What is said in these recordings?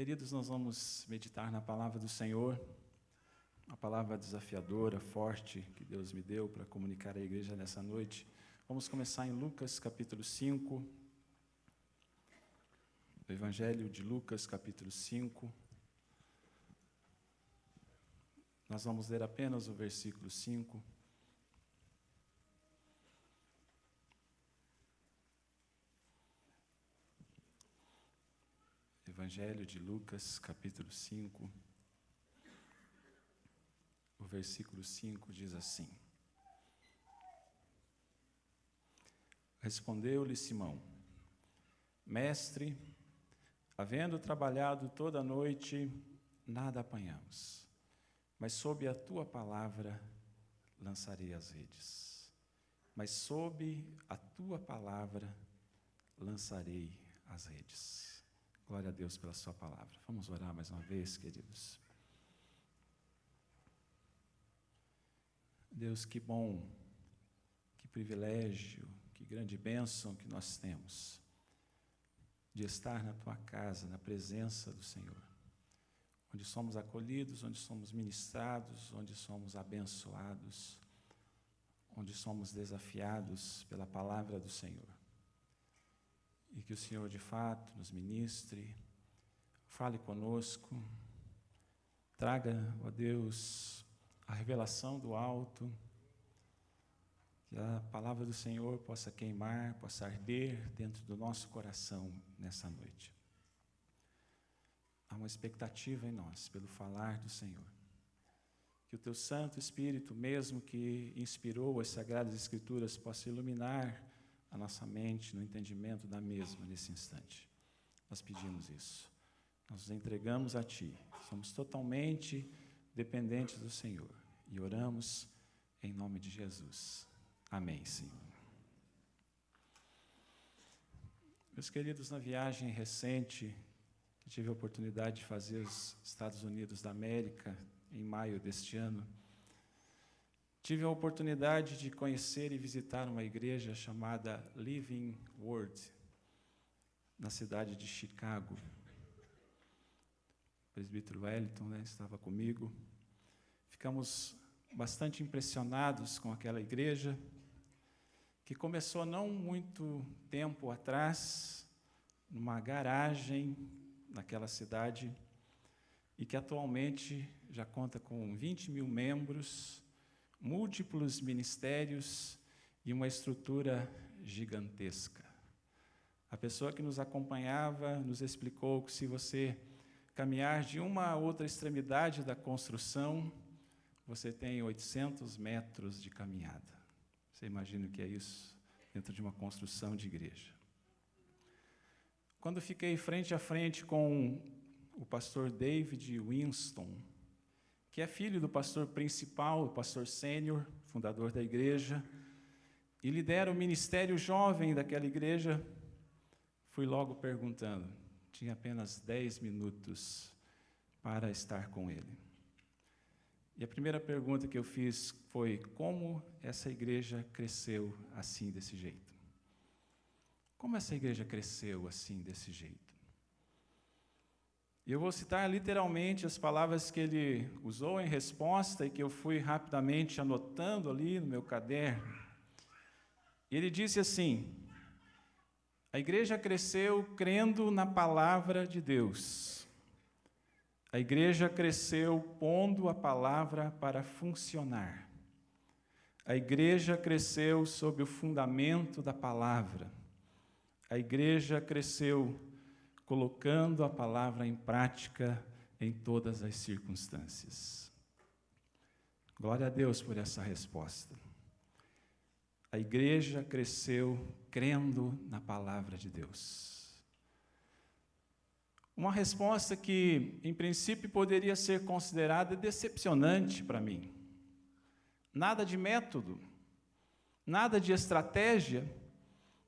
Queridos, nós vamos meditar na palavra do Senhor, uma palavra desafiadora, forte, que Deus me deu para comunicar à igreja nessa noite. Vamos começar em Lucas, capítulo 5, o Evangelho de Lucas, capítulo 5. Nós vamos ler apenas o versículo 5. Evangelho de Lucas, capítulo 5, o versículo 5 diz assim: Respondeu-lhe Simão: Mestre, havendo trabalhado toda a noite, nada apanhamos, mas sob a tua palavra lançarei as redes. Mas sob a tua palavra lançarei as redes. Glória a Deus pela sua palavra. Vamos orar mais uma vez, queridos. Deus, que bom, que privilégio, que grande bênção que nós temos de estar na tua casa, na presença do Senhor, onde somos acolhidos, onde somos ministrados, onde somos abençoados, onde somos desafiados pela palavra do Senhor. E que o Senhor, de fato, nos ministre, fale conosco, traga, ó Deus, a revelação do alto, que a palavra do Senhor possa queimar, possa arder dentro do nosso coração nessa noite. Há uma expectativa em nós pelo falar do Senhor. Que o Teu Santo Espírito, mesmo que inspirou as Sagradas Escrituras, possa iluminar a nossa mente no entendimento da mesma nesse instante. Nós pedimos isso. Nós nos entregamos a Ti. Somos totalmente dependentes do Senhor. E oramos em nome de Jesus. Amém, Senhor. Meus queridos, na viagem recente, que tive a oportunidade de fazer os Estados Unidos da América, em maio deste ano, tive a oportunidade de conhecer e visitar uma igreja chamada Living Word, na cidade de Chicago. O presbítero Wellington, estava comigo. Ficamos bastante impressionados com aquela igreja, que começou não muito tempo atrás, numa garagem naquela cidade, e que atualmente já conta com 20 mil membros, múltiplos ministérios e uma estrutura gigantesca. A pessoa que nos acompanhava nos explicou que se você caminhar de uma a outra extremidade da construção, você tem 800 metros de caminhada. Você imagina o que é isso dentro de uma construção de igreja. Quando fiquei frente a frente com o pastor David Winston, que é filho do pastor principal, o pastor sênior, fundador da igreja, e lidera o ministério jovem daquela igreja, fui logo perguntando. Tinha apenas 10 minutos para estar com ele. E a primeira pergunta que eu fiz foi: como essa igreja cresceu assim, desse jeito? Como essa igreja cresceu assim, desse jeito? E eu vou citar literalmente as palavras que ele usou em resposta e que eu fui rapidamente anotando ali no meu caderno. Ele disse assim: a igreja cresceu crendo na palavra de Deus. A igreja cresceu pondo a palavra para funcionar. A igreja cresceu sob o fundamento da palavra. A igreja cresceu colocando a palavra em prática em todas as circunstâncias. Glória a Deus por essa resposta. A igreja cresceu crendo na palavra de Deus. Uma resposta que, em princípio, poderia ser considerada decepcionante para mim. Nada de método, nada de estratégia,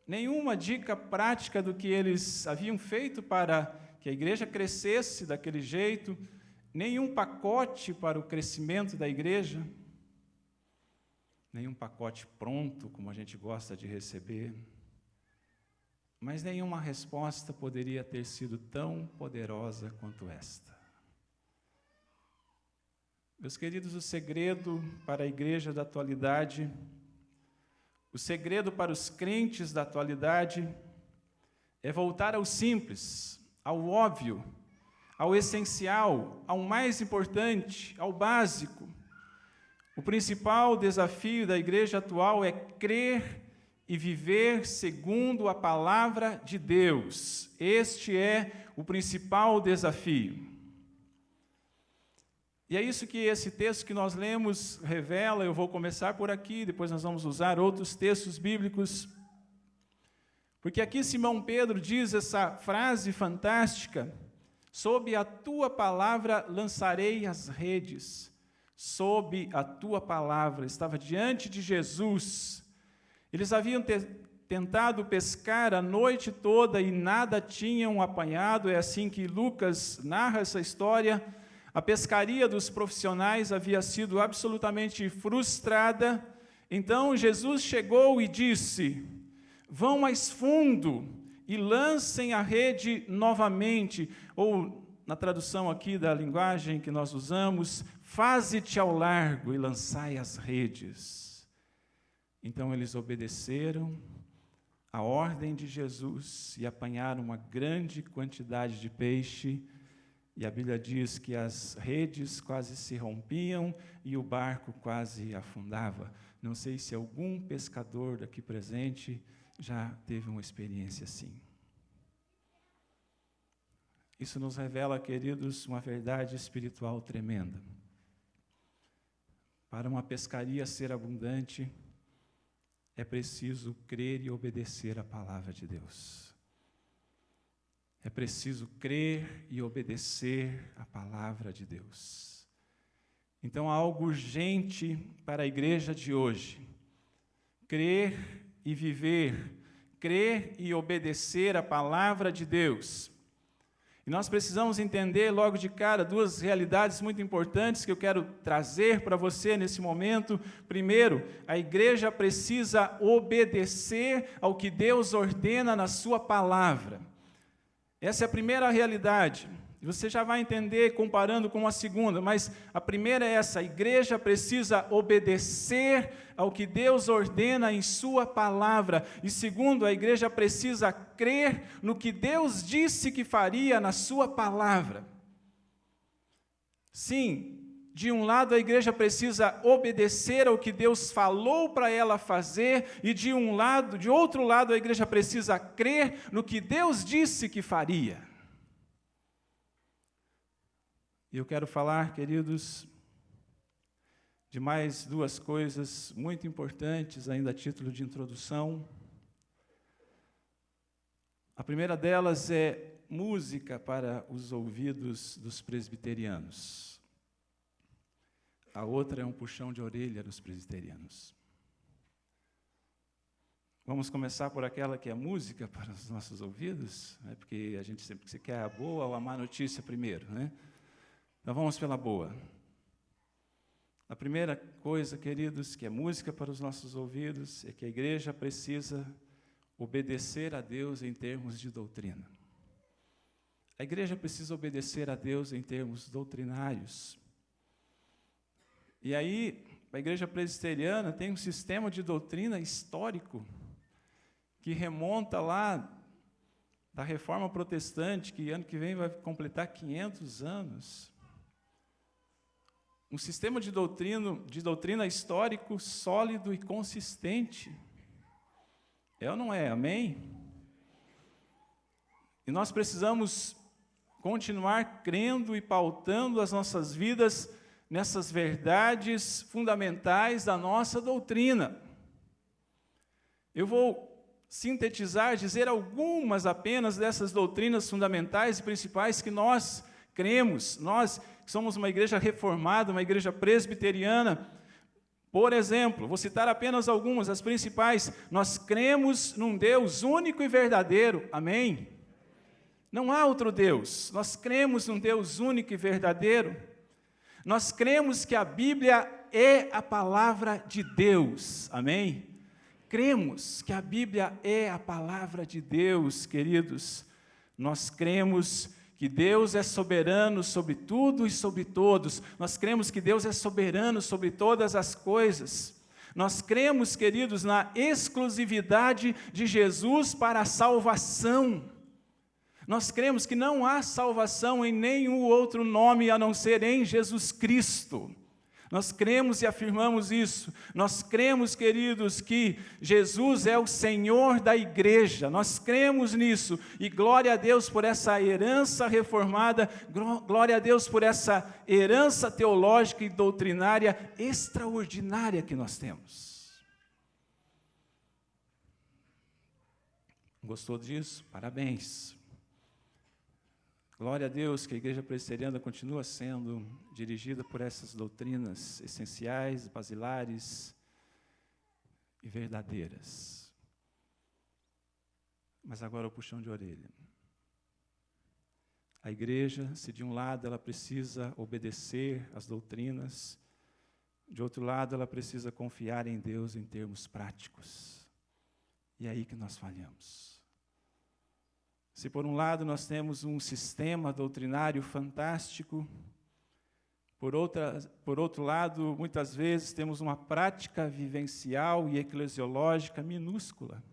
nenhuma dica prática do que eles haviam feito para que a igreja crescesse daquele jeito, nenhum pacote para o crescimento da igreja, nenhum pacote pronto, como a gente gosta de receber. Mas nenhuma resposta poderia ter sido tão poderosa quanto esta. Meus queridos, o segredo para a igreja da atualidade, o segredo para os crentes da atualidade é voltar ao simples, ao óbvio, ao essencial, ao mais importante, ao básico. O principal desafio da igreja atual é crer e viver segundo a palavra de Deus. Este é o principal desafio. E é isso que esse texto que nós lemos revela. Eu vou começar por aqui, depois nós vamos usar outros textos bíblicos. Porque aqui Simão Pedro diz essa frase fantástica: sob a tua palavra lançarei as redes. Sob a tua palavra. Estava diante de Jesus. Eles haviam tentado pescar a noite toda e nada tinham apanhado. É assim que Lucas narra essa história. A pescaria dos profissionais havia sido absolutamente frustrada. Então Jesus chegou e disse: vão mais fundo e lancem a rede novamente. Ou, na tradução aqui da linguagem que nós usamos, faze-te ao largo e lançai as redes. Então eles obedeceram a ordem de Jesus e apanharam uma grande quantidade de peixe. E a Bíblia diz que as redes quase se rompiam e o barco quase afundava. Não sei se algum pescador aqui presente já teve uma experiência assim. Isso nos revela, queridos, uma verdade espiritual tremenda. Para uma pescaria ser abundante, é preciso crer e obedecer a palavra de Deus. É preciso crer e obedecer a palavra de Deus. Então, há algo urgente para a igreja de hoje. Crer e viver, crer e obedecer a palavra de Deus. E nós precisamos entender logo de cara duas realidades muito importantes que eu quero trazer para você nesse momento. Primeiro, a igreja precisa obedecer ao que Deus ordena na sua palavra. Essa é a primeira realidade. Você já vai entender comparando com a segunda, mas a primeira é essa: a igreja precisa obedecer ao que Deus ordena em sua palavra. E segundo, a igreja precisa crer no que Deus disse que faria na sua palavra. Sim, de um lado a igreja precisa obedecer ao que Deus falou para ela fazer, e de outro lado a igreja precisa crer no que Deus disse que faria. E eu quero falar, queridos, de mais duas coisas muito importantes, ainda a título de introdução. A primeira delas é música para os ouvidos dos presbiterianos. A outra é um puxão de orelha dos presbiterianos. Vamos começar por aquela que é música para os nossos ouvidos, né? Porque a gente sempre quer a boa ou a má notícia primeiro, né? Então vamos pela boa. A primeira coisa, queridos, que é música para os nossos ouvidos, é que a igreja precisa obedecer a Deus em termos de doutrina. A igreja precisa obedecer a Deus em termos doutrinários. E aí, a igreja presbiteriana tem um sistema de doutrina histórico que remonta lá da Reforma Protestante, que ano que vem vai completar 500 anos. Um sistema de doutrina histórico sólido e consistente. É ou não é? Amém? E nós precisamos continuar crendo e pautando as nossas vidas nessas verdades fundamentais da nossa doutrina. Eu vou sintetizar, dizer algumas apenas dessas doutrinas fundamentais e principais que nós cremos. Nós que somos uma igreja reformada, uma igreja presbiteriana. Por exemplo, vou citar apenas algumas, as principais. Nós cremos num Deus único e verdadeiro. Amém? Não há outro Deus. Nós cremos num Deus único e verdadeiro. Nós cremos que a Bíblia é a palavra de Deus. Amém? cremos que a Bíblia é a palavra de Deus, queridos. Nós cremos que Deus é soberano sobre tudo e sobre todos. Nós cremos que Deus é soberano sobre todas as coisas. Nós cremos, queridos, na exclusividade de Jesus para a salvação. Nós cremos que não há salvação em nenhum outro nome a não ser em Jesus Cristo. Nós cremos e afirmamos isso. Nós cremos, queridos, que Jesus é o Senhor da igreja. Nós cremos nisso. E glória a Deus por essa herança reformada, glória a Deus por essa herança teológica e doutrinária extraordinária que nós temos. Gostou disso? Parabéns. Glória a Deus que a Igreja Presbiteriana continua sendo dirigida por essas doutrinas essenciais, basilares e verdadeiras. Mas agora o puxão de orelha. A igreja, se de um lado ela precisa obedecer às doutrinas, de outro lado ela precisa confiar em Deus em termos práticos. E é aí que nós falhamos. Se por um lado nós temos um sistema doutrinário fantástico, por outro lado, muitas vezes temos uma prática vivencial e eclesiológica minúscula,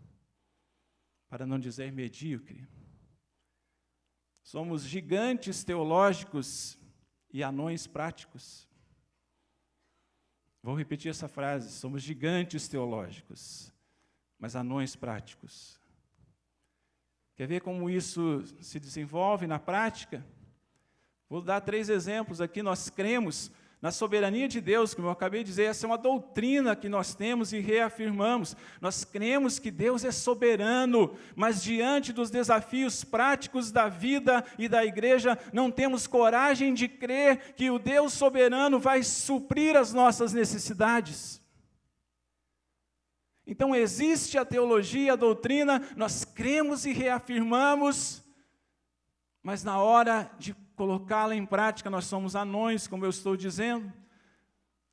para não dizer medíocre. Somos gigantes teológicos e anões práticos. Vou repetir essa frase: somos gigantes teológicos, mas anões práticos. Quer ver como isso se desenvolve na prática? Vou dar 3 exemplos aqui. Nós cremos na soberania de Deus, como eu acabei de dizer, essa é uma doutrina que nós temos e reafirmamos. Nós cremos que Deus é soberano, mas diante dos desafios práticos da vida e da igreja, não temos coragem de crer que o Deus soberano vai suprir as nossas necessidades. Então existe a teologia, a doutrina, nós cremos e reafirmamos, mas na hora de colocá-la em prática, nós somos anões, como eu estou dizendo.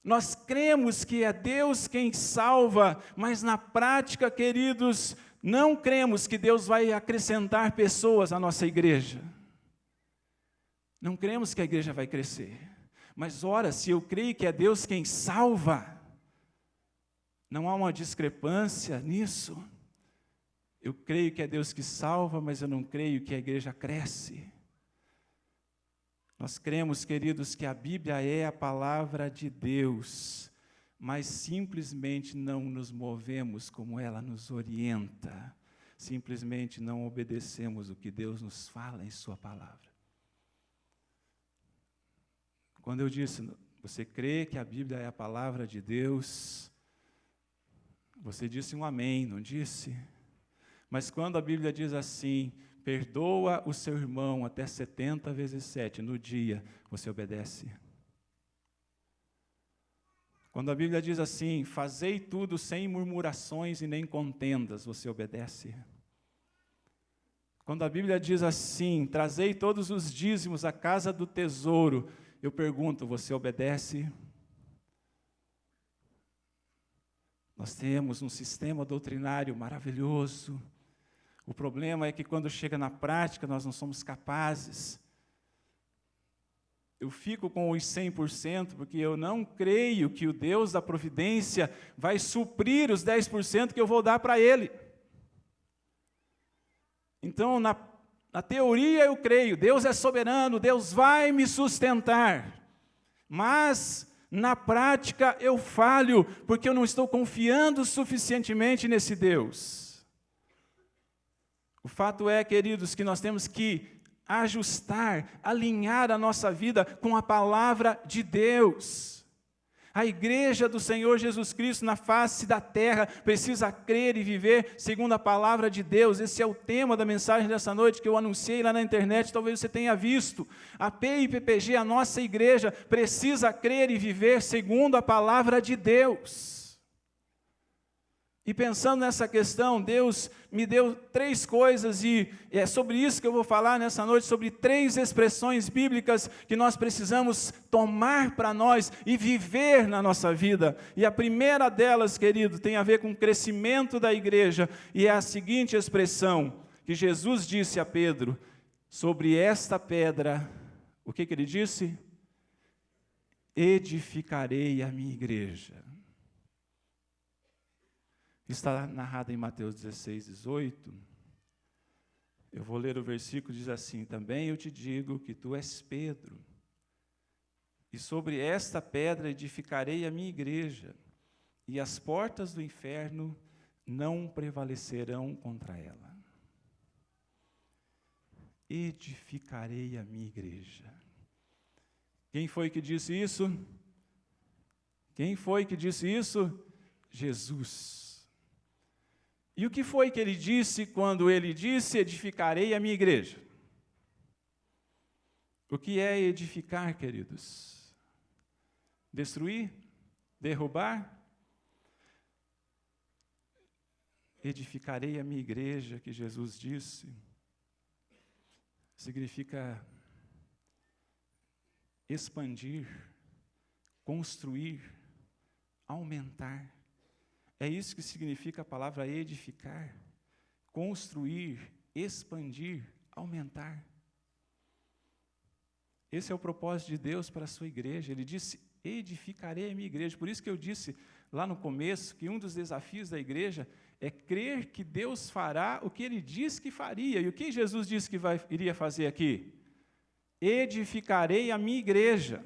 Nós cremos que é Deus quem salva, mas na prática, queridos, não cremos que Deus vai acrescentar pessoas à nossa igreja. Não cremos que a igreja vai crescer. Mas ora, se eu creio que é Deus quem salva, não há uma discrepância nisso. Eu creio que é Deus que salva, mas eu não creio que a igreja cresce. Nós cremos, queridos, que a Bíblia é a palavra de Deus, mas simplesmente não nos movemos como ela nos orienta. Simplesmente não obedecemos o que Deus nos fala em sua palavra. Quando eu disse, você crê que a Bíblia é a palavra de Deus, você disse um amém, não disse? Mas quando a Bíblia diz assim, perdoa o seu irmão até 70 vezes 7 no dia, você obedece? Quando a Bíblia diz assim, fazei tudo sem murmurações e nem contendas, você obedece? Quando a Bíblia diz assim, trazei todos os dízimos à casa do tesouro, eu pergunto, você obedece? Nós temos um sistema doutrinário maravilhoso. O problema é que quando chega na prática, nós não somos capazes. Eu fico com os 100%, porque eu não creio que o Deus da providência vai suprir os 10% que eu vou dar para Ele. Então, na teoria eu creio, Deus é soberano, Deus vai me sustentar. Mas na prática eu falho, porque eu não estou confiando suficientemente nesse Deus. O fato é, queridos, que nós temos que ajustar, alinhar a nossa vida com a palavra de Deus. A igreja do Senhor Jesus Cristo na face da terra precisa crer e viver segundo a palavra de Deus. Esse é o tema da mensagem dessa noite que eu anunciei lá na internet, talvez você tenha visto. A PIPPG, a nossa igreja, precisa crer e viver segundo a palavra de Deus. E pensando nessa questão, Deus me deu 3 coisas, e é sobre isso que eu vou falar nessa noite, sobre 3 expressões bíblicas que nós precisamos tomar para nós e viver na nossa vida. E a primeira delas, querido, tem a ver com o crescimento da igreja, e é a seguinte expressão que Jesus disse a Pedro: sobre esta pedra, o que ele disse? Edificarei a minha igreja. Está narrado em Mateus 16, 18. Eu vou ler o versículo, diz assim: também eu te digo que tu és Pedro, e sobre esta pedra edificarei a minha igreja, e as portas do inferno não prevalecerão contra ela. Edificarei a minha igreja. Quem foi que disse isso? Quem foi que disse isso? Jesus. E o que foi que ele disse quando ele disse: edificarei a minha igreja? O que é edificar, queridos? Destruir? Derrubar? Edificarei a minha igreja, que Jesus disse, significa expandir, construir, aumentar. É isso que significa a palavra edificar, construir, expandir, aumentar. Esse é o propósito de Deus para a sua igreja. Ele disse: edificarei a minha igreja. Por isso que eu disse lá no começo que um dos desafios da igreja é crer que Deus fará o que Ele disse que faria. E o que Jesus disse que iria fazer aqui? Edificarei a minha igreja.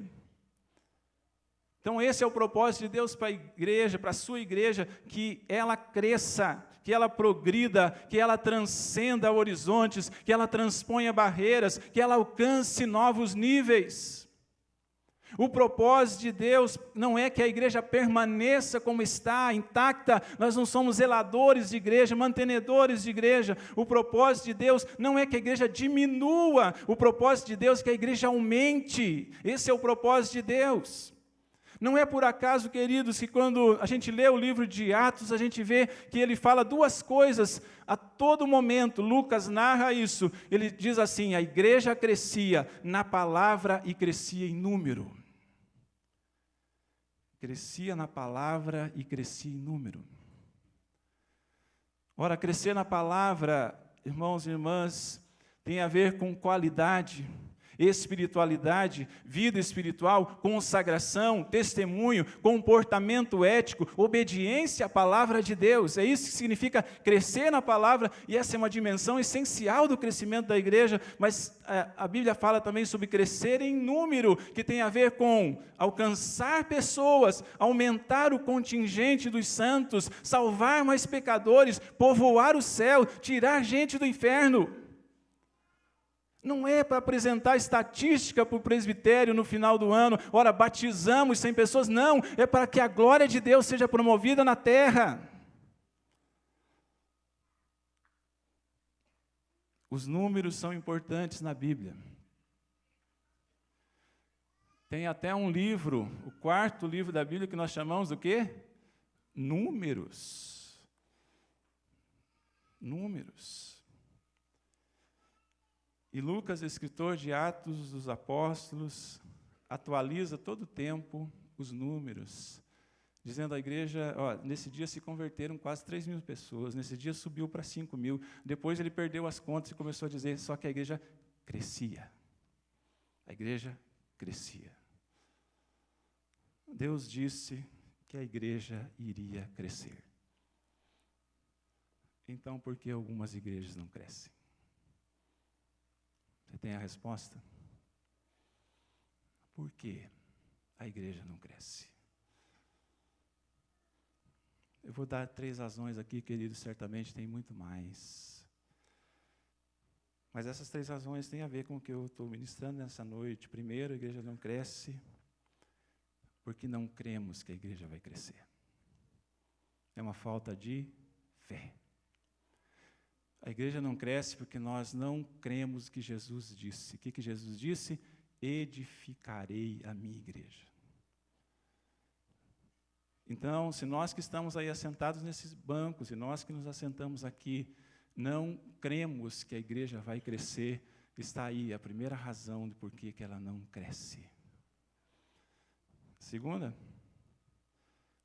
Então esse é o propósito de Deus para a igreja, para a sua igreja, que ela cresça, que ela progrida, que ela transcenda horizontes, que ela transponha barreiras, que ela alcance novos níveis. O propósito de Deus não é que a igreja permaneça como está, intacta. Nós não somos zeladores de igreja, mantenedores de igreja. O propósito de Deus não é que a igreja diminua. O propósito de Deus é que a igreja aumente. Esse é o propósito de Deus. Não é por acaso, queridos, que quando a gente lê o livro de Atos, a gente vê que ele fala 2 coisas a todo momento. Lucas narra isso. Ele diz assim: a igreja crescia na palavra e crescia em número. Crescia na palavra e crescia em número. Ora, crescer na palavra, irmãos e irmãs, tem a ver com qualidade, espiritualidade, vida espiritual, consagração, testemunho, comportamento ético, obediência à palavra de Deus. É isso que significa crescer na palavra, e essa é uma dimensão essencial do crescimento da igreja, mas a Bíblia fala também sobre crescer em número, que tem a ver com alcançar pessoas, aumentar o contingente dos santos, salvar mais pecadores, povoar o céu, tirar gente do inferno. Não é para apresentar estatística para o presbitério no final do ano, ora, batizamos 100 pessoas, não, é para que a glória de Deus seja promovida na terra. Os números são importantes na Bíblia. Tem até um livro, o 4º livro da Bíblia, que nós chamamos do quê? Números. Números. E Lucas, escritor de Atos dos Apóstolos, atualiza todo o tempo os números, dizendo à igreja: nesse dia se converteram quase 3.000 pessoas, nesse dia subiu para 5.000, depois ele perdeu as contas e começou a dizer só que a igreja crescia. A igreja crescia. Deus disse que a igreja iria crescer. Então, por que algumas igrejas não crescem? Você tem a resposta? Por que a igreja não cresce? Eu vou dar 3 razões aqui, queridos, certamente tem muito mais. Mas essas 3 razões têm a ver com o que eu estou ministrando nessa noite. Primeiro, a igreja não cresce porque não cremos que a igreja vai crescer. É uma falta de fé. A igreja não cresce porque nós não cremos que Jesus disse. O que Jesus disse? Edificarei a minha igreja. Então, se nós que estamos aí assentados nesses bancos, e nós que nos assentamos aqui, não cremos que a igreja vai crescer, está aí a primeira razão de por que ela não cresce. Segunda,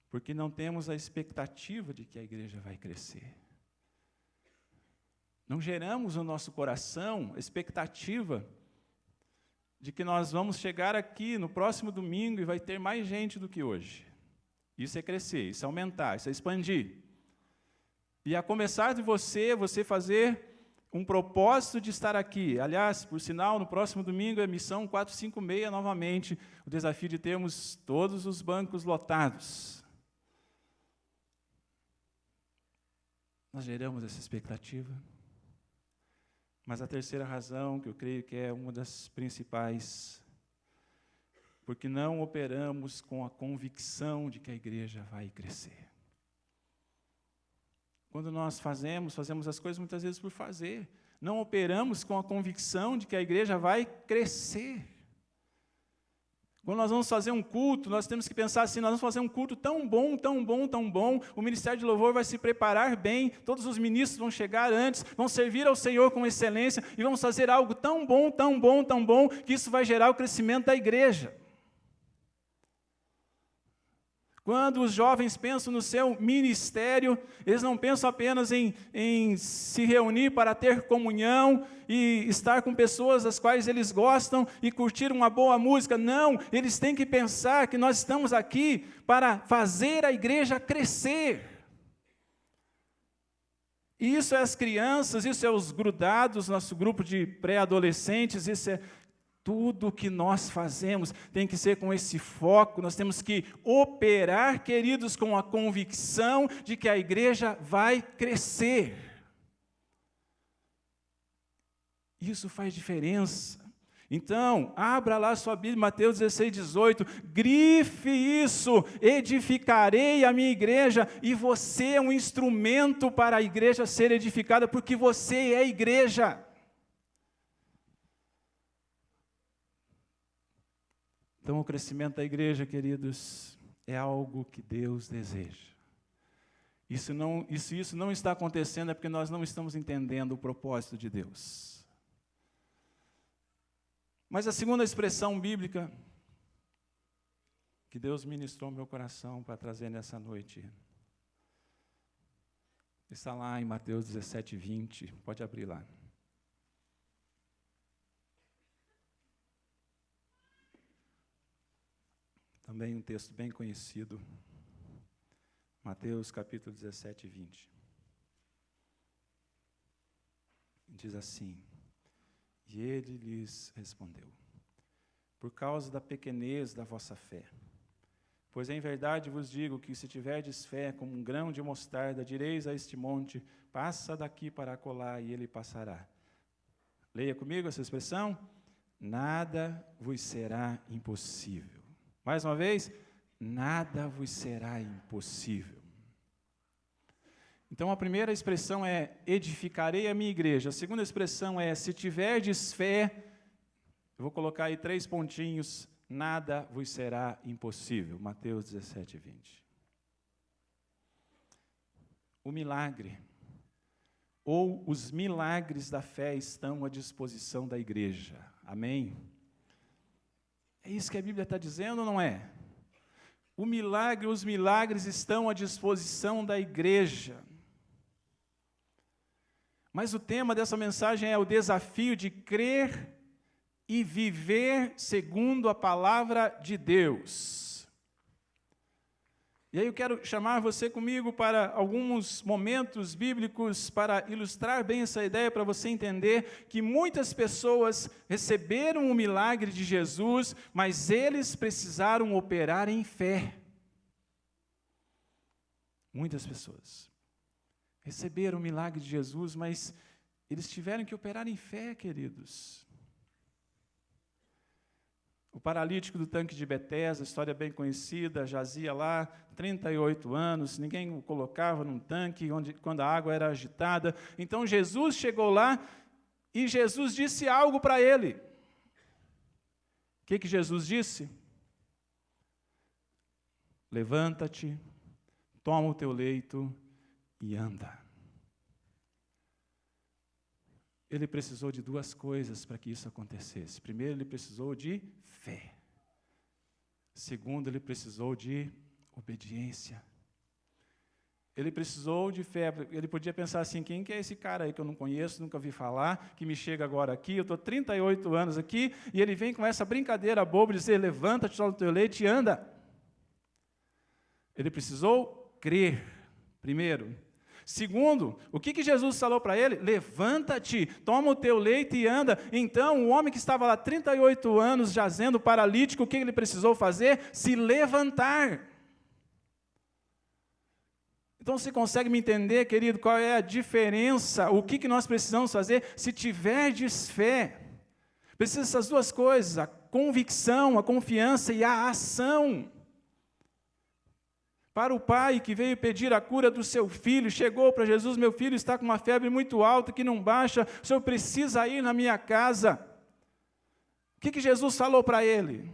porque não temos a expectativa de que a igreja vai crescer. Não geramos no nosso coração a expectativa de que nós vamos chegar aqui no próximo domingo e vai ter mais gente do que hoje. Isso é crescer, isso é aumentar, isso é expandir. E a começar de você fazer um propósito de estar aqui. Aliás, por sinal, no próximo domingo é missão 456 novamente, o desafio de termos todos os bancos lotados. Nós geramos essa expectativa. Mas a terceira razão, que eu creio que é uma das principais, porque não operamos com a convicção de que a igreja vai crescer. Quando nós fazemos as coisas muitas vezes por fazer. Não operamos com a convicção de que a igreja vai crescer. Quando nós vamos fazer um culto, nós temos que pensar assim, nós vamos fazer um culto tão bom, tão bom, tão bom, o ministério de louvor vai se preparar bem, todos os ministros vão chegar antes, vão servir ao Senhor com excelência, e vamos fazer algo tão bom, tão bom, tão bom, que isso vai gerar o crescimento da igreja. Quando os jovens pensam no seu ministério, eles não pensam apenas em se reunir para ter comunhão e estar com pessoas das quais eles gostam e curtir uma boa música. Não, eles têm que pensar que nós estamos aqui para fazer a igreja crescer. E isso é as crianças, isso é os grudados, nosso grupo de pré-adolescentes, isso é tudo que nós fazemos tem que ser com esse foco, nós temos que operar, queridos, com a convicção de que a igreja vai crescer. Isso faz diferença. Então, abra lá sua Bíblia, Mateus 16, 18, grife isso, edificarei a minha igreja, e você é um instrumento para a igreja ser edificada, porque você é a igreja. Então, o crescimento da igreja, queridos, é algo que Deus deseja. Isso não está acontecendo é porque nós não estamos entendendo o propósito de Deus. Mas a segunda expressão bíblica que Deus ministrou no meu coração para trazer nessa noite está lá em Mateus 17, 20. Pode abrir lá. Também um texto bem conhecido, Mateus capítulo 17, 20. Diz assim, e ele lhes respondeu, por causa da pequenez da vossa fé, pois em verdade vos digo que se tiverdes fé como um grão de mostarda, direis a este monte, passa daqui para acolá, e ele passará. Leia comigo essa expressão, nada vos será impossível. Mais uma vez, nada vos será impossível. Então, a primeira expressão é, edificarei a minha igreja. A segunda expressão é, se tiverdes fé, eu vou colocar aí 3 pontinhos, nada vos será impossível. Mateus 17, 20. O milagre, ou os milagres da fé estão à disposição da igreja. Amém? É isso que a Bíblia está dizendo ou não é? Os milagres estão à disposição da igreja. Mas o tema dessa mensagem é o desafio de crer e viver segundo a palavra de Deus. E aí eu quero chamar você comigo para alguns momentos bíblicos para ilustrar bem essa ideia, para você entender que muitas pessoas receberam o milagre de Jesus, mas eles precisaram operar em fé. Muitas pessoas receberam o milagre de Jesus, mas eles tiveram que operar em fé, queridos. O paralítico do tanque de Betesda, história bem conhecida, jazia lá 38 anos, ninguém o colocava num tanque quando a água era agitada. Então Jesus chegou lá e Jesus disse algo para ele. O que Jesus disse? levanta-te, toma o teu leito e anda. Ele precisou de duas coisas para que isso acontecesse. Primeiro, ele precisou de fé. Segundo, ele precisou de obediência. Ele precisou de fé. Ele podia pensar assim, quem que é esse cara aí que eu não conheço, nunca vi falar, que me chega agora aqui, eu estou 38 anos aqui, e ele vem com essa brincadeira boba de dizer, levanta-te, toma o teu leite e anda. Ele precisou crer, primeiro. Segundo, o que Jesus falou para ele? Levanta-te, toma o teu leito e anda. Então, o homem que estava lá 38 anos jazendo paralítico, o que ele precisou fazer? Se levantar. Então, você consegue me entender, querido, qual é a diferença? O que nós precisamos fazer se tiverdes fé? Precisa dessas duas coisas, a convicção, a confiança e a ação. Para o pai que veio pedir a cura do seu filho, chegou para Jesus, meu filho está com uma febre muito alta que não baixa, o senhor precisa ir na minha casa. O que Jesus falou para ele?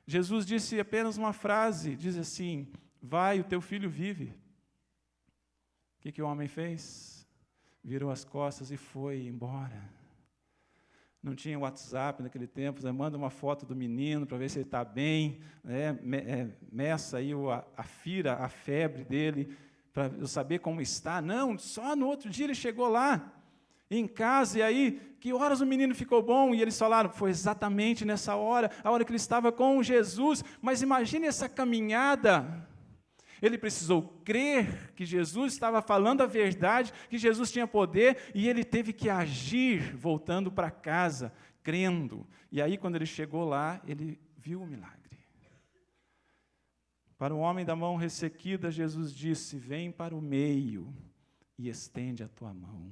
Jesus disse apenas uma frase, diz assim, vai, o teu filho vive. O que o homem fez? Virou as costas e foi embora. Não tinha WhatsApp naquele tempo, você manda uma foto do menino para ver se ele está bem, meça aí a febre dele, para eu saber como está. Não, só no outro dia ele chegou lá, em casa, e aí, que horas o menino ficou bom? E eles falaram, foi exatamente nessa hora, a hora que ele estava com Jesus. Mas imagine essa caminhada. Ele precisou crer que Jesus estava falando a verdade, que Jesus tinha poder, e ele teve que agir voltando para casa, crendo. E aí, quando ele chegou lá, ele viu o milagre. Para o homem da mão ressequida, Jesus disse, vem para o meio e estende a tua mão.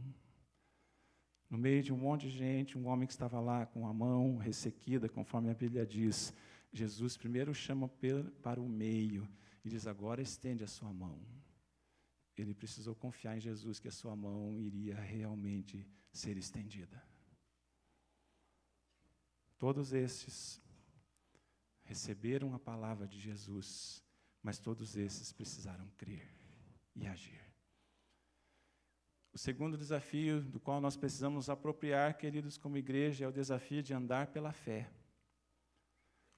No meio de um monte de gente, um homem que estava lá com a mão ressequida, conforme a Bíblia diz, Jesus primeiro chama para o meio, e diz, agora estende a sua mão. Ele precisou confiar em Jesus, que a sua mão iria realmente ser estendida. Todos esses receberam a palavra de Jesus, mas todos esses precisaram crer e agir. O segundo desafio do qual nós precisamos nos apropriar, queridos, como igreja, é o desafio de andar pela fé.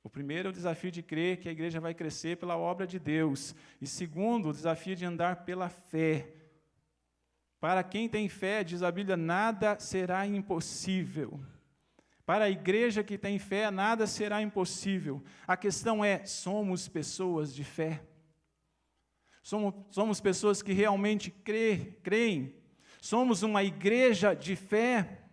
O primeiro é o desafio de crer que a igreja vai crescer pela obra de Deus. E segundo, o desafio de andar pela fé. Para quem tem fé, diz a Bíblia, nada será impossível. Para a igreja que tem fé, nada será impossível. A questão é, somos pessoas de fé? Somos pessoas que realmente creem? Somos uma igreja de fé?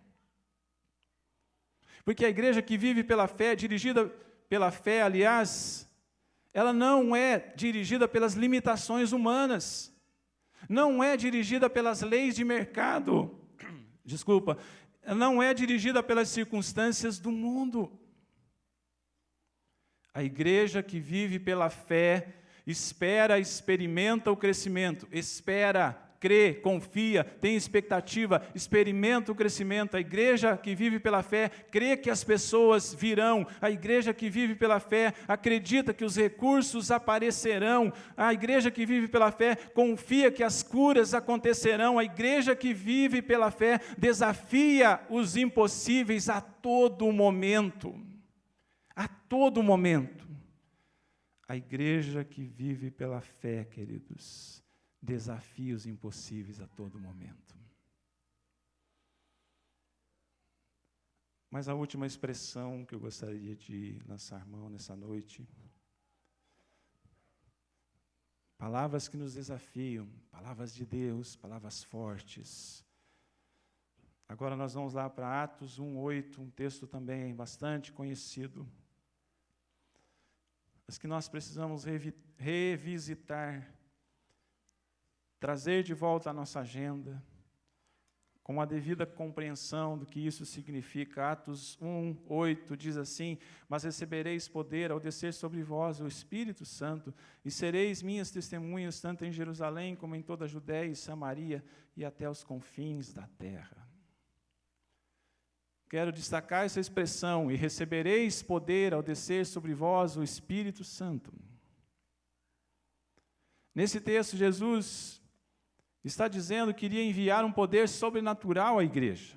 Porque a igreja que vive pela fé, dirigida pela fé, aliás, ela não é dirigida pelas limitações humanas, não é dirigida pelas leis de mercado, não é dirigida pelas circunstâncias do mundo. A igreja que vive pela fé, experimenta o crescimento, crê, confia, tem expectativa, experimenta o crescimento. A igreja que vive pela fé, crê que as pessoas virão. A igreja que vive pela fé, acredita que os recursos aparecerão. A igreja que vive pela fé, confia que as curas acontecerão. A igreja que vive pela fé, desafia os impossíveis a todo momento. A todo momento. A igreja que vive pela fé, queridos, desafios impossíveis a todo momento. Mas a última expressão que eu gostaria de lançar mão nessa noite, palavras que nos desafiam, palavras de Deus, palavras fortes. Agora nós vamos lá para Atos 1:8, um texto também bastante conhecido, mas que nós precisamos revisitar, trazer de volta a nossa agenda, com a devida compreensão do que isso significa. Atos 1:8 diz assim, mas recebereis poder ao descer sobre vós o Espírito Santo, e sereis minhas testemunhas, tanto em Jerusalém, como em toda a Judéia e Samaria, e até os confins da terra. Quero destacar essa expressão, e recebereis poder ao descer sobre vós o Espírito Santo. Nesse texto, Jesus está dizendo que iria enviar um poder sobrenatural à igreja.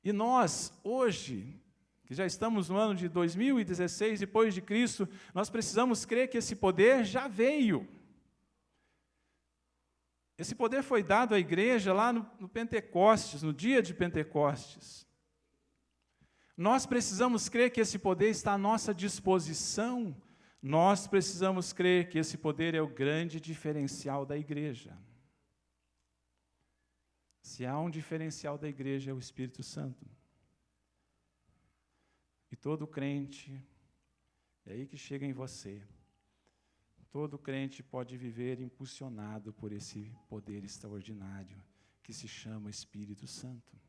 E nós, hoje, que já estamos no ano de 2016, depois de Cristo, nós precisamos crer que esse poder já veio. Esse poder foi dado à igreja lá no Pentecostes, no dia de Pentecostes. Nós precisamos crer que esse poder está à nossa disposição. Nós precisamos crer que esse poder é o grande diferencial da igreja. Se há um diferencial da igreja, é o Espírito Santo. E todo crente, é aí que chega em você, todo crente pode viver impulsionado por esse poder extraordinário que se chama Espírito Santo.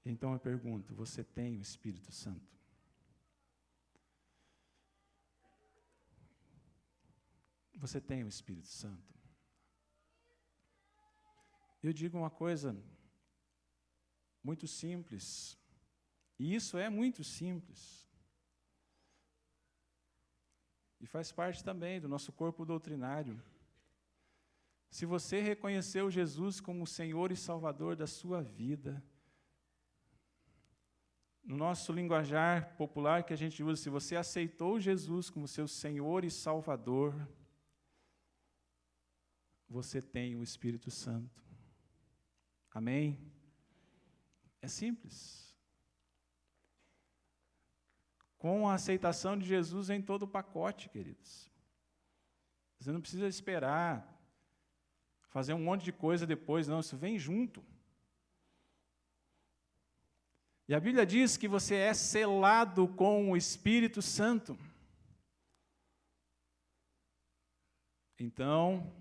Então eu pergunto, você tem o Espírito Santo? Você tem o Espírito Santo? Eu digo uma coisa muito simples, e isso é muito simples, e faz parte também do nosso corpo doutrinário. Se você reconheceu Jesus como o Senhor e Salvador da sua vida, no nosso linguajar popular que a gente usa, se você aceitou Jesus como seu Senhor e Salvador, você tem o Espírito Santo. Amém? É simples. Com a aceitação de Jesus em todo o pacote, queridos. Você não precisa esperar fazer um monte de coisa depois, não, isso vem junto. E a Bíblia diz que você é selado com o Espírito Santo. Então,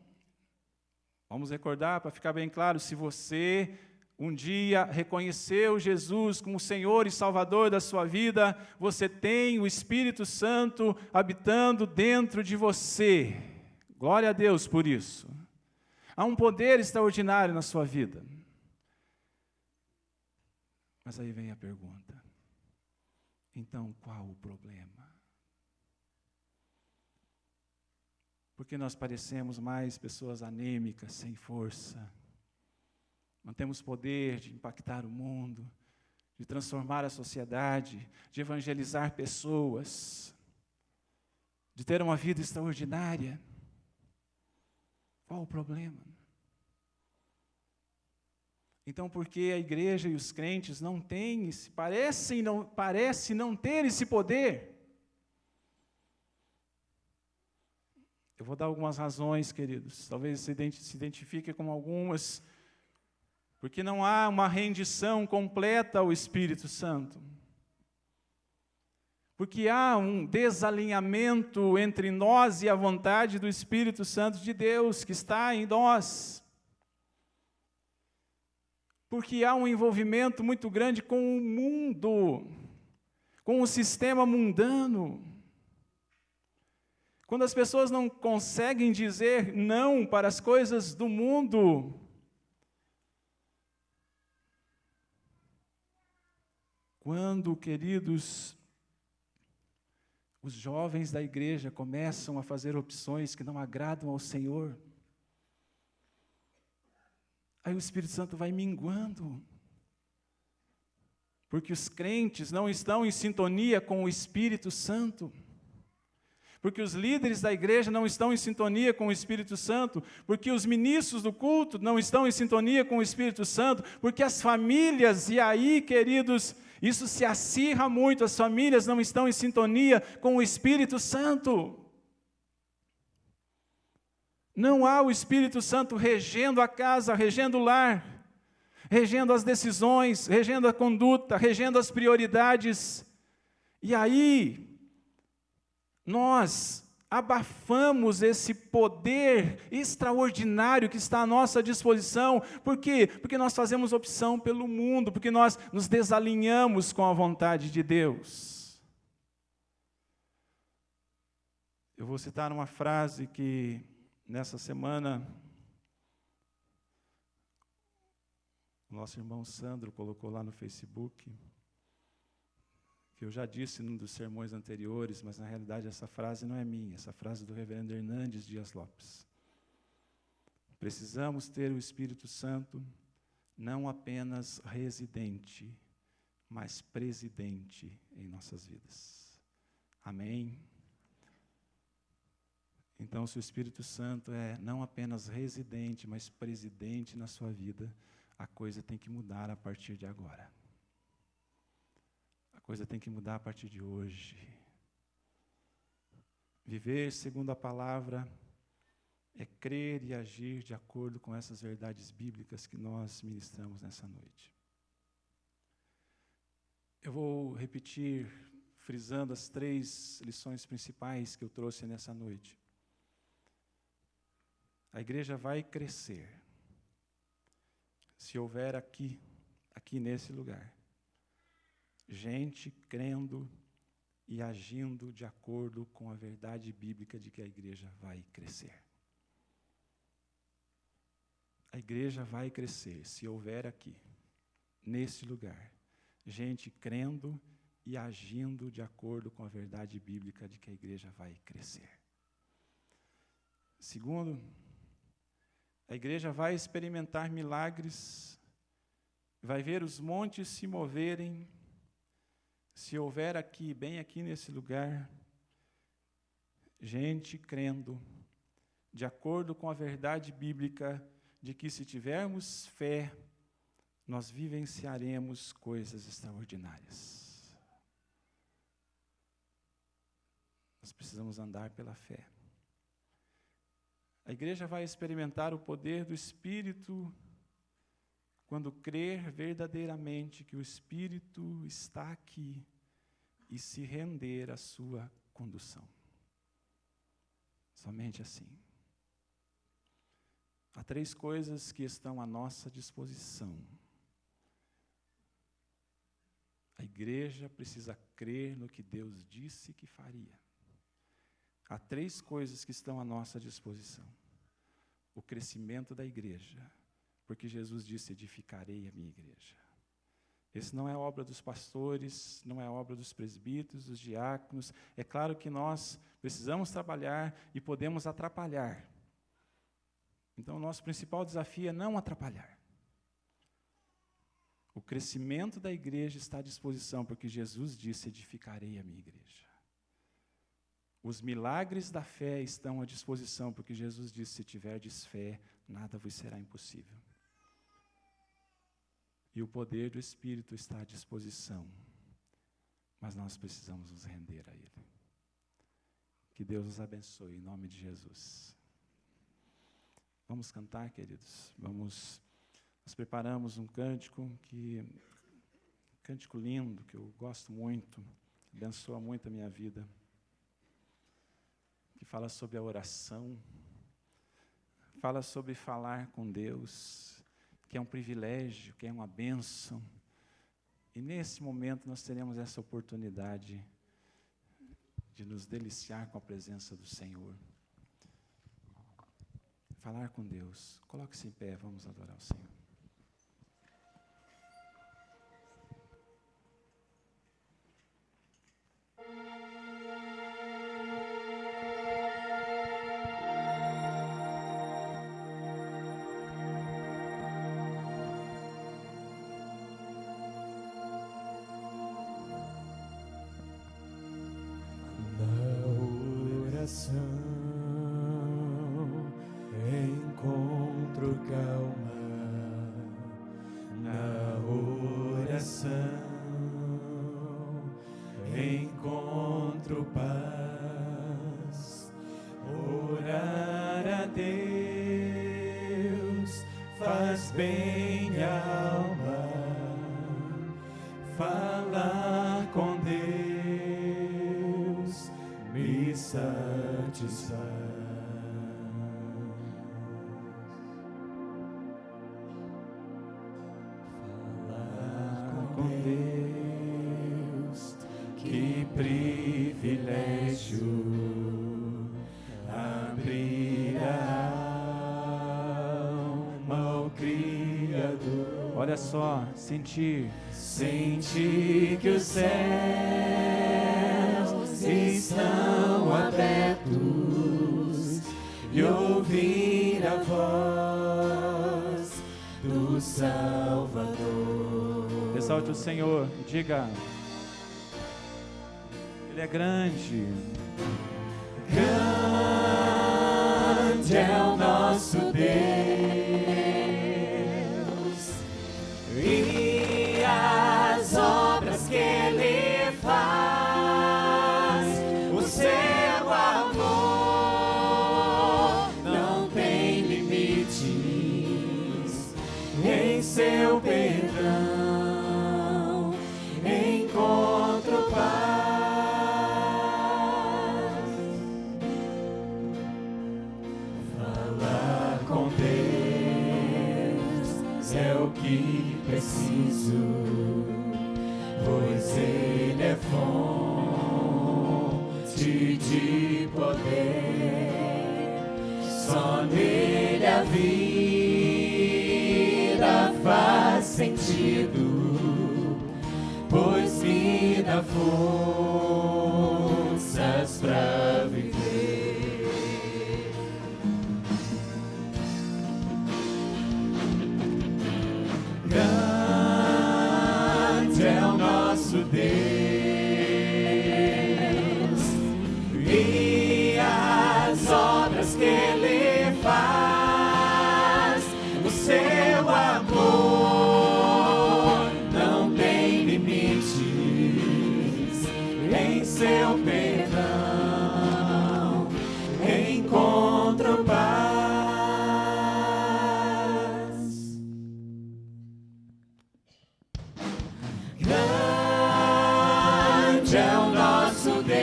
vamos recordar, para ficar bem claro, se você um dia reconheceu Jesus como Senhor e Salvador da sua vida, você tem o Espírito Santo habitando dentro de você. Glória a Deus por isso. Há um poder extraordinário na sua vida. Mas aí vem a pergunta, então qual o problema? Porque nós parecemos mais pessoas anêmicas, sem força. Não temos poder de impactar o mundo, de transformar a sociedade, de evangelizar pessoas, de ter uma vida extraordinária. Qual o problema? Então, por que a igreja e os crentes não têm, parece não ter esse poder? Eu vou dar algumas razões, queridos, talvez se identifique com algumas, porque não há uma rendição completa ao Espírito Santo. Porque há um desalinhamento entre nós e a vontade do Espírito Santo de Deus que está em nós. Porque há um envolvimento muito grande com o mundo, com o sistema mundano. Quando as pessoas não conseguem dizer não para as coisas do mundo, quando, queridos, os jovens da igreja começam a fazer opções que não agradam ao Senhor, aí o Espírito Santo vai minguando, porque os crentes não estão em sintonia com o Espírito Santo, porque os líderes da igreja não estão em sintonia com o Espírito Santo, porque os ministros do culto não estão em sintonia com o Espírito Santo, porque as famílias, e aí, queridos, isso se acirra muito, as famílias não estão em sintonia com o Espírito Santo. Não há o Espírito Santo regendo a casa, regendo o lar, regendo as decisões, regendo a conduta, regendo as prioridades. E aí, nós abafamos esse poder extraordinário que está à nossa disposição. Por quê? Porque nós fazemos opção pelo mundo, porque nós nos desalinhamos com a vontade de Deus. Eu vou citar uma frase que nessa semana o nosso irmão Sandro colocou lá no Facebook. que eu já disse num dos sermões anteriores, mas na realidade essa frase não é minha, essa frase é do reverendo Hernandes Dias Lopes. Precisamos ter o Espírito Santo não apenas residente, mas presidente em nossas vidas. Amém? Então, se o Espírito Santo é não apenas residente, mas presidente na sua vida, a coisa tem que mudar a partir de agora. A coisa tem que mudar a partir de hoje. Viver segundo a palavra é crer e agir de acordo com essas verdades bíblicas que nós ministramos nessa noite. Eu vou repetir, frisando as 3 lições principais que eu trouxe nessa noite. A igreja vai crescer se houver aqui nesse lugar, gente crendo e agindo de acordo com a verdade bíblica de que a igreja vai crescer. A igreja vai crescer se houver aqui, nesse lugar, gente crendo e agindo de acordo com a verdade bíblica de que a igreja vai crescer. Segundo, a igreja vai experimentar milagres, vai ver os montes se moverem, se houver aqui, bem aqui nesse lugar, gente crendo, de acordo com a verdade bíblica de que se tivermos fé, nós vivenciaremos coisas extraordinárias. Nós precisamos andar pela fé. A igreja vai experimentar o poder do Espírito quando crer verdadeiramente que o Espírito está aqui e se render à sua condução. Somente assim. Há 3 coisas que estão à nossa disposição. A igreja precisa crer no que Deus disse que faria. Há 3 coisas que estão à nossa disposição. O crescimento da igreja, porque Jesus disse, edificarei a minha igreja. Esse não é obra dos pastores, não é obra dos presbíteros, dos diáconos. É claro que nós precisamos trabalhar e podemos atrapalhar. Então, o nosso principal desafio é não atrapalhar. O crescimento da igreja está à disposição, porque Jesus disse, edificarei a minha igreja. Os milagres da fé estão à disposição, porque Jesus disse, se tiverdes fé, nada vos será impossível. E o poder do Espírito está à disposição, mas nós precisamos nos render a Ele. Que Deus nos abençoe, em nome de Jesus. Vamos cantar, queridos? Nós preparamos um cântico cântico lindo, que eu gosto muito, abençoa muito a minha vida, que fala sobre a oração, fala sobre falar com Deus, que é um privilégio, que é uma bênção. E nesse momento nós teremos essa oportunidade de nos deliciar com a presença do Senhor. Falar com Deus. Coloque-se em pé, vamos adorar o Senhor. Encontro calma na oração, encontro paz, orar a Deus faz bem à alma, falar com Deus me satisfaz. Privilégio abrir a alma ao Criador. Olha só, sentir que os céus estão abertos e ouvir a voz do Salvador. Exalte o Senhor e diga: Ele é grande. Grande é o nosso Deus, e as obras que Ele faz, o seu amor não tem limites, em seu perdão encontro paz. Falar com Deus é o que preciso, pois Ele é fonte de poder. Só nele a vida faz sentido, pois me dá forças pra viver. Grande é o nosso Deus, e as obras que Ele faz, o seu amor não tem limites, em seu perdão encontro paz. Grande é o nosso Deus,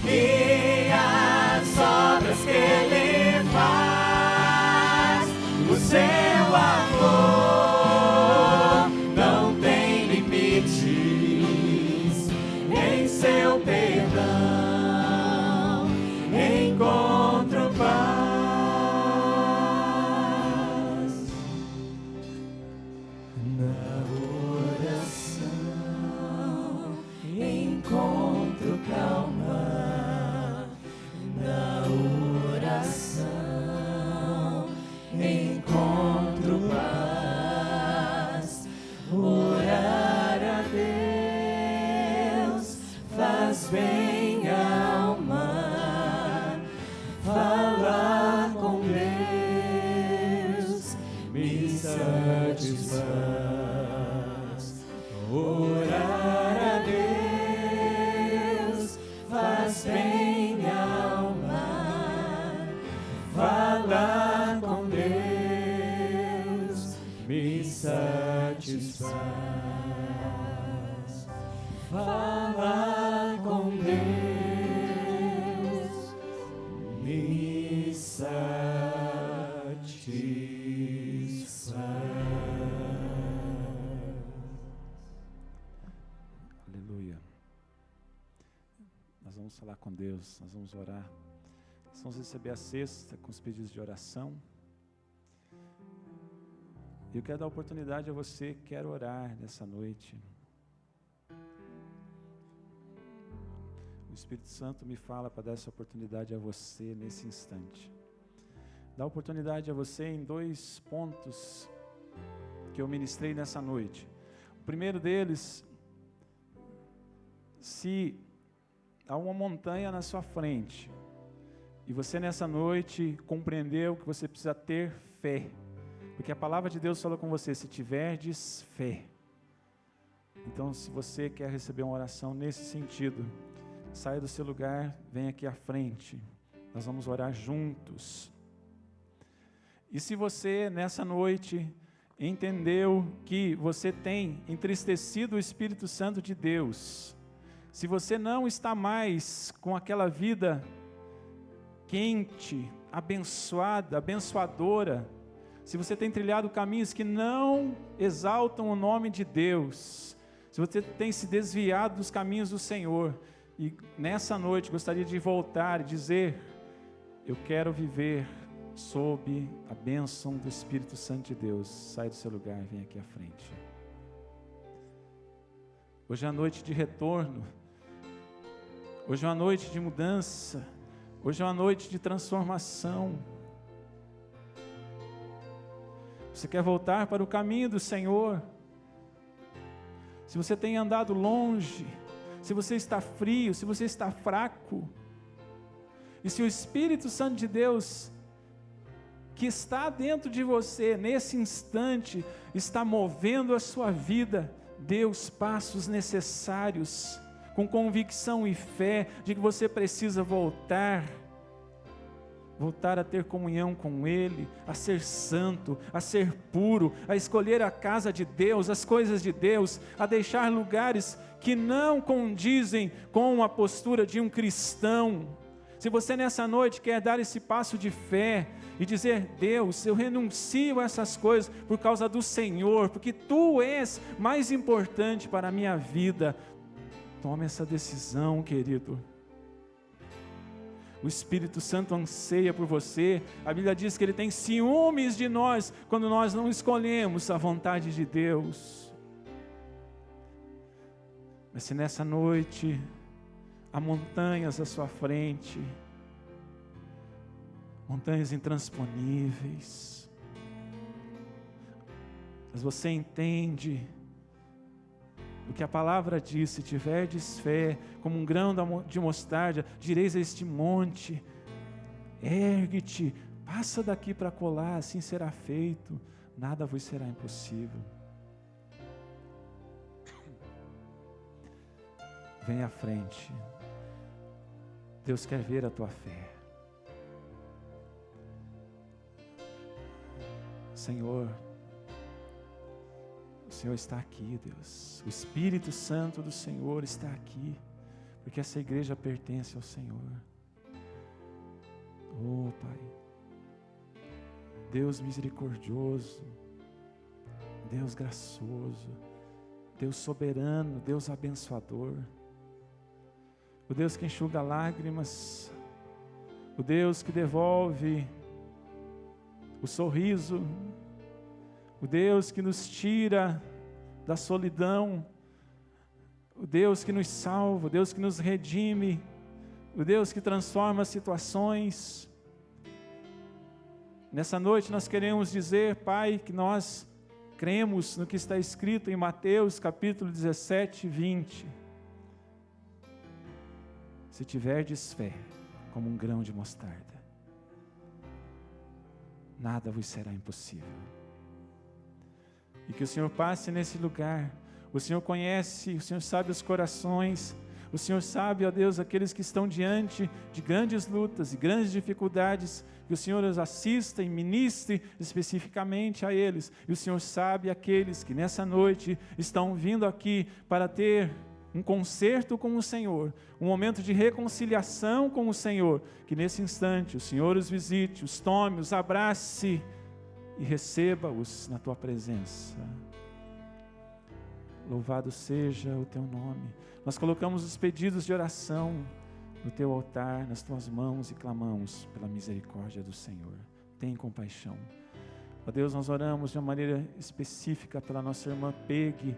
e as obras que Ele faz, o seu amor não tem limites, em seu perdão encontro paz. Na oração encontro calma, na oração encontro paz. Orar a Deus faz bem à alma, falar com Deus me satisfaz. Orar a Deus faz bem à alma, falar com Deus me satisfaz. Falar com Deus me satisfaz. Aleluia. Nós vamos falar com Deus, nós vamos orar. Nós vamos receber a cesta com os pedidos de oração. E eu quero dar oportunidade a você que quer orar nessa noite. O Espírito Santo me fala para dar essa oportunidade a você nesse instante. Dá oportunidade a você em 2 pontos que eu ministrei nessa noite. O primeiro deles, se há uma montanha na sua frente, e você nessa noite compreendeu que você precisa ter fé, porque a palavra de Deus fala com você, se tiverdes fé. Então, se você quer receber uma oração nesse sentido, saia do seu lugar, vem aqui à frente, nós vamos orar juntos. E se você nessa noite entendeu que você tem entristecido o Espírito Santo de Deus, se você não está mais com aquela vida quente, abençoada, abençoadora, se você tem trilhado caminhos que não exaltam o nome de Deus, se você tem se desviado dos caminhos do Senhor, e nessa noite gostaria de voltar e dizer, eu quero viver sob a bênção do Espírito Santo de Deus, sai do seu lugar, vem aqui à frente. Hoje é a noite de retorno. Hoje é uma noite de mudança. Hoje é uma noite de transformação. Você quer voltar para o caminho do Senhor? Se você tem andado longe, se você está frio, se você está fraco, e se o Espírito Santo de Deus, que está dentro de você, nesse instante, está movendo a sua vida, dê os passos necessários, com convicção e fé, de que você precisa voltar a ter comunhão com Ele, a ser santo, a ser puro, a escolher a casa de Deus, as coisas de Deus, a deixar lugares que não condizem com a postura de um cristão. Se você nessa noite quer dar esse passo de fé e dizer: Deus, eu renuncio a essas coisas por causa do Senhor, porque Tu és mais importante para a minha vida, tome essa decisão, querido. O Espírito Santo anseia por você. A Bíblia diz que Ele tem ciúmes de nós quando nós não escolhemos a vontade de Deus. Mas se nessa noite há montanhas à sua frente, montanhas intransponíveis, mas você entende o que a palavra diz: se tiverdes fé como um grão de mostarda, direis a este monte: ergue-te, passa daqui para colar, assim será feito, nada vos será impossível. Vem à frente, Deus quer ver a tua fé. Senhor, o Senhor está aqui, Deus. O Espírito Santo do Senhor está aqui, porque essa igreja pertence ao Senhor. Oh, Pai, Deus misericordioso, Deus gracioso, Deus soberano, Deus abençoador, o Deus que enxuga lágrimas, o Deus que devolve o sorriso, o Deus que nos tira da solidão, o Deus que nos salva, o Deus que nos redime, o Deus que transforma situações. Nessa noite nós queremos dizer, Pai, que nós cremos no que está escrito em Mateus capítulo 17, 20. Se tiverdes fé como um grão de mostarda, nada vos será impossível. E que o Senhor passe nesse lugar. O Senhor conhece, o Senhor sabe os corações, o Senhor sabe, ó Deus, aqueles que estão diante de grandes lutas e grandes dificuldades, que o Senhor os assista e ministre especificamente a eles. E o Senhor sabe aqueles que nessa noite estão vindo aqui para ter um concerto com o Senhor, um momento de reconciliação com o Senhor, que nesse instante o Senhor os visite, os tome, os abrace e receba-os na tua presença. Louvado seja o teu nome. Nós colocamos os pedidos de oração no teu altar, nas tuas mãos, e clamamos pela misericórdia do Senhor. Tem compaixão. Ó Deus, nós oramos de uma maneira específica pela nossa irmã Peggy,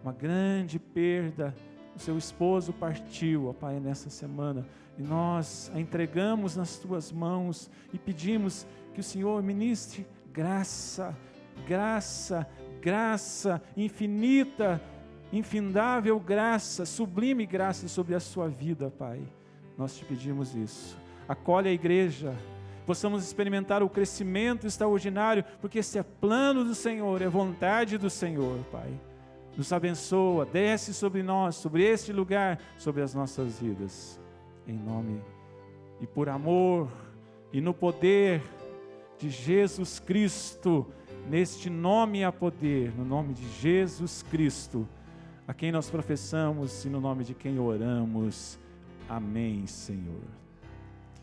uma grande perda. O seu esposo partiu, ó Pai, nessa semana, e nós a entregamos nas tuas mãos e pedimos que o Senhor ministre graça, graça, graça, infinita, infindável graça, sublime graça sobre a sua vida, Pai. Nós te pedimos isso. Acolhe a igreja, possamos experimentar o crescimento extraordinário, porque esse é plano do Senhor, é vontade do Senhor, Pai. Nos abençoa, desce sobre nós, sobre este lugar, sobre as nossas vidas, em nome e por amor e no poder de Jesus Cristo. Neste nome há poder, no nome de Jesus Cristo, a quem nós professamos e no nome de quem oramos. Amém, Senhor.